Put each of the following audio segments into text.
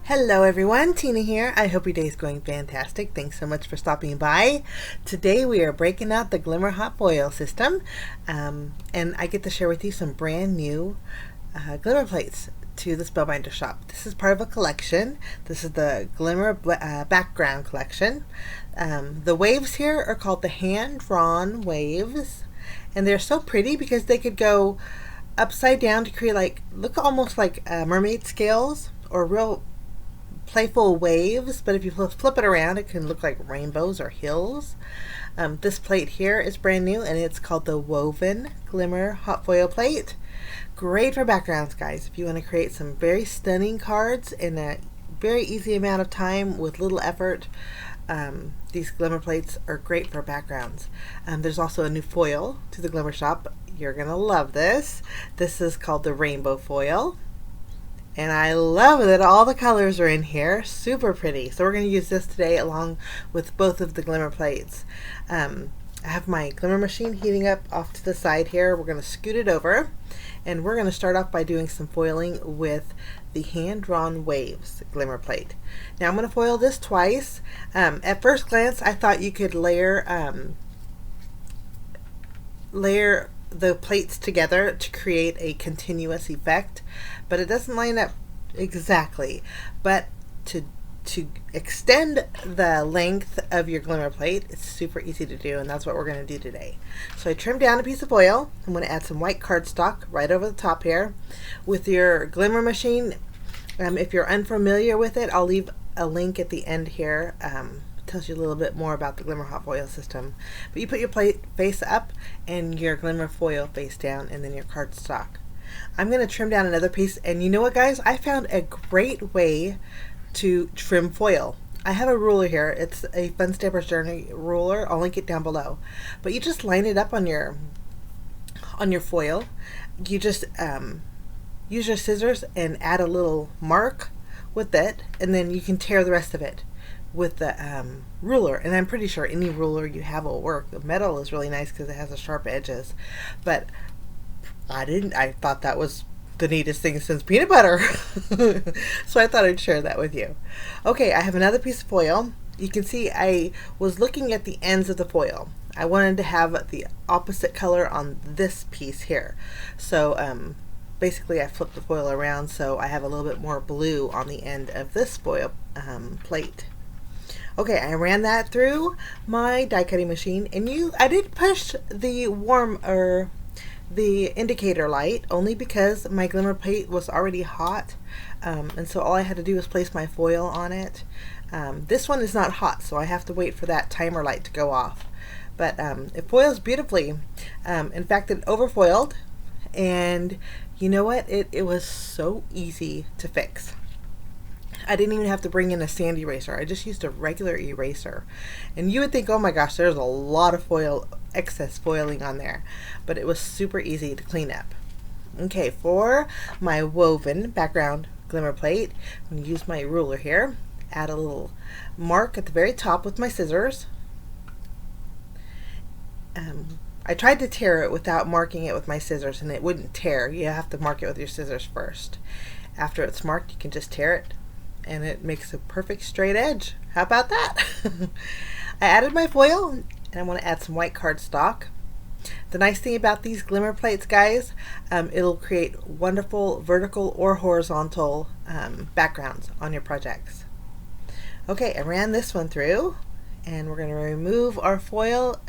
Hello everyone, Tina here. I hope your day is going fantastic. Thanks so much for stopping by. Today we are breaking out the Glimmer hot foil system, and I get to share with you some brand new glimmer plates to the Spellbinder shop. This is part of a collection. This is the Glimmer background collection. The waves here are called the hand-drawn waves, and they're so pretty because they could go upside down to create look almost like mermaid scales or real playful waves, but if you flip it around it can look like rainbows or hills. This plate here is brand new and it's called the Woven Glimmer Hot Foil Plate. Great for backgrounds, guys, if you want to create some very stunning cards in a very easy amount of time with little effort. These glimmer plates are great for backgrounds. There's also a new foil to the Glimmer shop. You're gonna love this. This is called the Rainbow Foil. And I love that all the colors are in here. Super pretty. So we're going to use this today along with both of the glimmer plates. I have my glimmer machine heating up off to the side here. We're going to scoot it over. And we're going to start off by doing some foiling with the hand-drawn waves glimmer plate. Now I'm going to foil this twice. At first glance I thought you could layer the plates together to create a continuous effect, but it doesn't line up exactly. But to extend the length of your glimmer plate, it's super easy to do, and that's what we're going to do today. So I trimmed down a piece of foil. I'm going to add some white cardstock right over the top here. With your glimmer machine, if you're unfamiliar with it, I'll leave a link at the end here. Tells you a little bit more about the Glimmer hot foil system. But you put your plate face up and your glimmer foil face down, and then your cardstock. I'm going to trim down another piece, and you know what, guys? I found a great way to trim foil. I have a ruler here. It's a Fun Stapler's Journey ruler. I'll link it down below. But you just line it up on your foil. You just use your scissors and add a little mark with it, and then you can tear the rest of it with the ruler. And I'm pretty sure any ruler you have will work. The metal is really nice because it has the sharp edges, but I thought that was the neatest thing since peanut butter. So I thought I'd share that with you. Okay, I have another piece of foil. You can see I was looking at the ends of the foil. I wanted to have the opposite color on this piece here. So basically I flipped the foil around so I have a little bit more blue on the end of this foil plate. Okay, I ran that through my die cutting machine, and I did push the the indicator light only because my glimmer plate was already hot, and so all I had to do was place my foil on it. This one is not hot, so I have to wait for that timer light to go off. But it foils beautifully. In fact, it overfoiled, and you know what? It was so easy to fix. I didn't even have to bring in a sand eraser. I just used a regular eraser. And you would think, oh my gosh, there's a lot of excess foiling on there. But it was super easy to clean up. Okay, for my woven background glimmer plate, I'm going to use my ruler here. Add a little mark at the very top with my scissors. I tried to tear it without marking it with my scissors, and it wouldn't tear. You have to mark it with your scissors first. After it's marked, you can just tear it, and it makes a perfect straight edge. How about that? I added my foil, and I want to add some white cardstock. The nice thing about these glimmer plates, guys, it'll create wonderful vertical or horizontal backgrounds on your projects. Okay, I ran this one through, and we're going to remove our foil,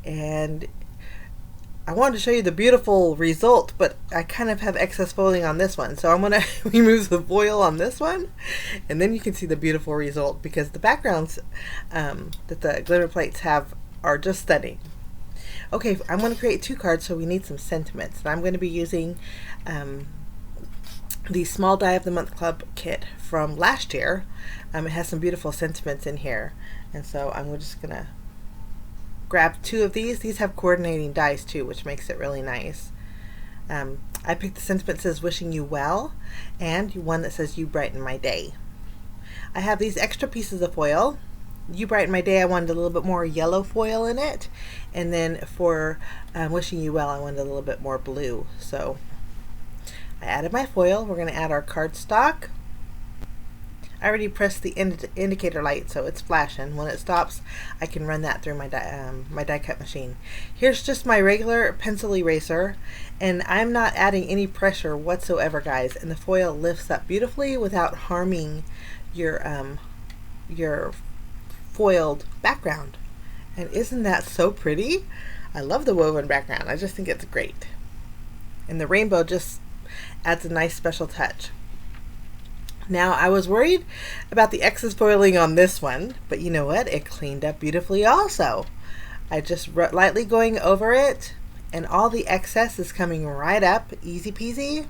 and I wanted to show you the beautiful result, but I kind of have excess foiling on this one. So I'm going to remove the foil on this one, and then you can see the beautiful result because the backgrounds that the glimmer plates have are just stunning. Okay, I'm going to create two cards, so we need some sentiments. And I'm going to be using the Small Die of the Month Club kit from last year. It has some beautiful sentiments in here, and so I'm just going to grab two of these. These have coordinating dies too, which makes it really nice. I picked the sentiment that says wishing you well, and one that says you brighten my day. I have these extra pieces of foil. You brighten my day, I wanted a little bit more yellow foil in it, and then for wishing you well, I wanted a little bit more blue. So I added my foil. We're going to add our cardstock. I already pressed the indicator light, so it's flashing. When it stops, I can run that through my die cut machine. Here's just my regular pencil eraser, and I'm not adding any pressure whatsoever, guys, and the foil lifts up beautifully without harming your foiled background. And isn't that so pretty? I love the woven background. I just think it's great. And the rainbow just adds a nice special touch. Now, I was worried about the excess foiling on this one, but you know what? It cleaned up beautifully also. I just lightly going over it, and all the excess is coming right up, easy peasy.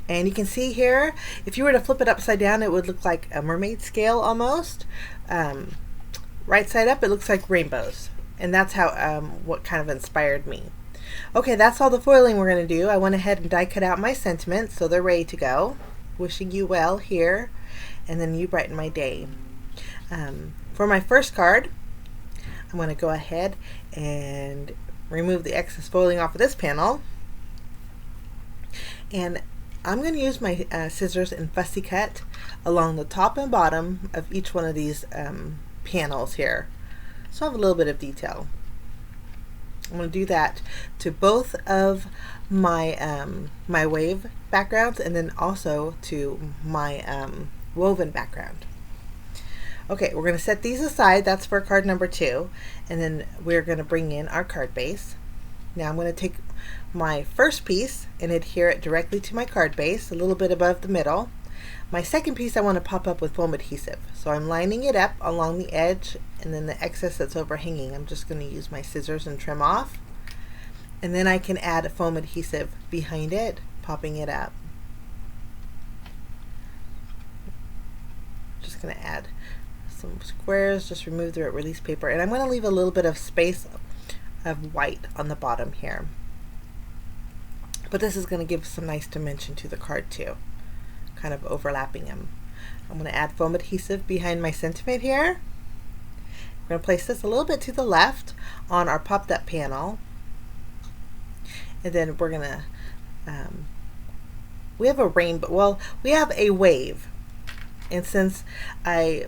And you can see here, if you were to flip it upside down, it would look like a mermaid scale almost. Right side up, it looks like rainbows. And that's how what kind of inspired me. Okay, that's all the foiling we're going to do. I went ahead and die cut out my sentiments, so they're ready to go. Wishing you well here, and then you brighten my day. For my first card, I'm going to go ahead and remove the excess foiling off of this panel. And I'm going to use my scissors and fussy cut along the top and bottom of each one of these panels here. So I have a little bit of detail. I'm going to do that to both of my my wave backgrounds, and then also to my woven background. Okay, we're going to set these aside. That's for card number 2, and then we're going to bring in our card base. Now I'm going to take my first piece and adhere it directly to my card base, a little bit above the middle. My second piece I want to pop up with foam adhesive, so I'm lining it up along the edge, and then the excess that's overhanging I'm just going to use my scissors and trim off, and then I can add foam adhesive behind it, popping it up. Just going to add some squares, just remove the release paper, and I'm going to leave a little bit of space of white on the bottom here, but this is going to give some nice dimension to the card too, kind of overlapping them. I'm going to add foam adhesive behind my sentiment here. We're going to place this a little bit to the left on our popped up panel, and then we're going to we have a rainbow, well, we have a wave, and since I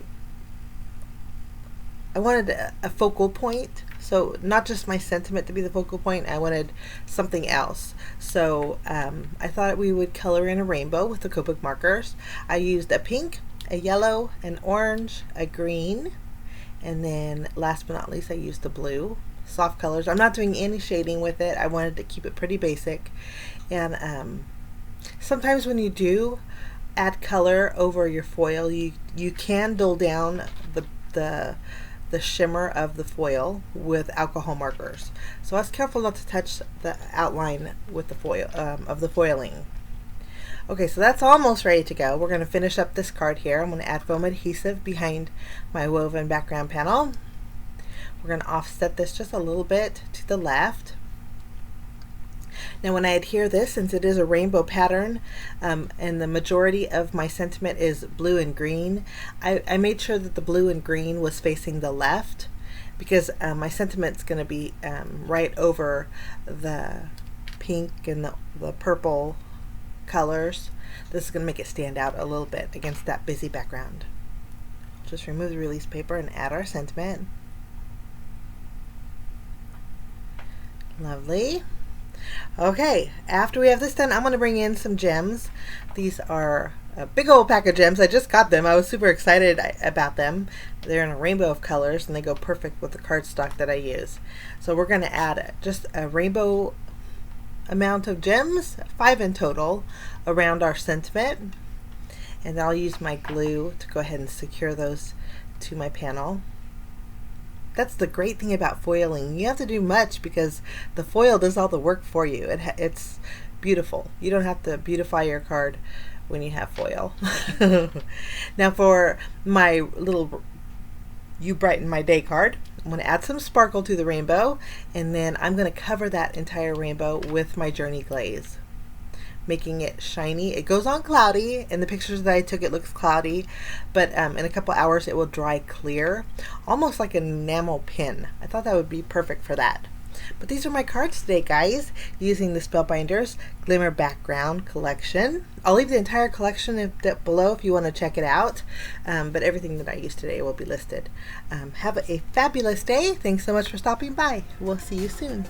wanted a focal point, so not just my sentiment to be the focal point, I wanted something else. So I thought we would color in a rainbow with the Copic markers. I used a pink, a yellow, an orange, a green, and then last but not least I used the blue. Soft colors. I'm not doing any shading with it. I wanted to keep it pretty basic. And sometimes when you do add color over your foil, you can dull down the shimmer of the foil with alcohol markers. So I was careful not to touch the outline with the foil of the foiling. Okay, so that's almost ready to go. We're going to finish up this card here. I'm going to add foam adhesive behind my woven background panel. We're going to offset this just a little bit to the left. Now when I adhere this, since it is a rainbow pattern and the majority of my sentiment is blue and green, I made sure that the blue and green was facing the left, because my sentiment's going to be right over the pink and the purple colors. This is going to make it stand out a little bit against that busy background. Just remove the release paper and add our sentiment. Lovely. Okay, after we have this done, I'm going to bring in some gems. These are a big old pack of gems. I just got them. I was super excited about them. They're in a rainbow of colors, and they go perfect with the cardstock that I use. So we're going to add just a rainbow amount of gems, 5 in total, around our sentiment. And I'll use my glue to go ahead and secure those to my panel. That's the great thing about foiling. You have to do much because the foil does all the work for you. It's beautiful. You don't have to beautify your card when you have foil. Now for my little You Brighten My Day card, I'm going to add some sparkle to the rainbow, and then I'm going to cover that entire rainbow with my Journey glaze, making it shiny. It goes on cloudy. In the pictures that I took, it looks cloudy, but in a couple hours it will dry clear, almost like an enamel pin. I thought that would be perfect for that. But these are my cards today, guys, using the Spellbinders Glimmer background collection. I'll leave the entire collection below if you want to check it out, but everything that I used today will be listed. Have a fabulous day. Thanks so much for stopping by. We'll see you soon.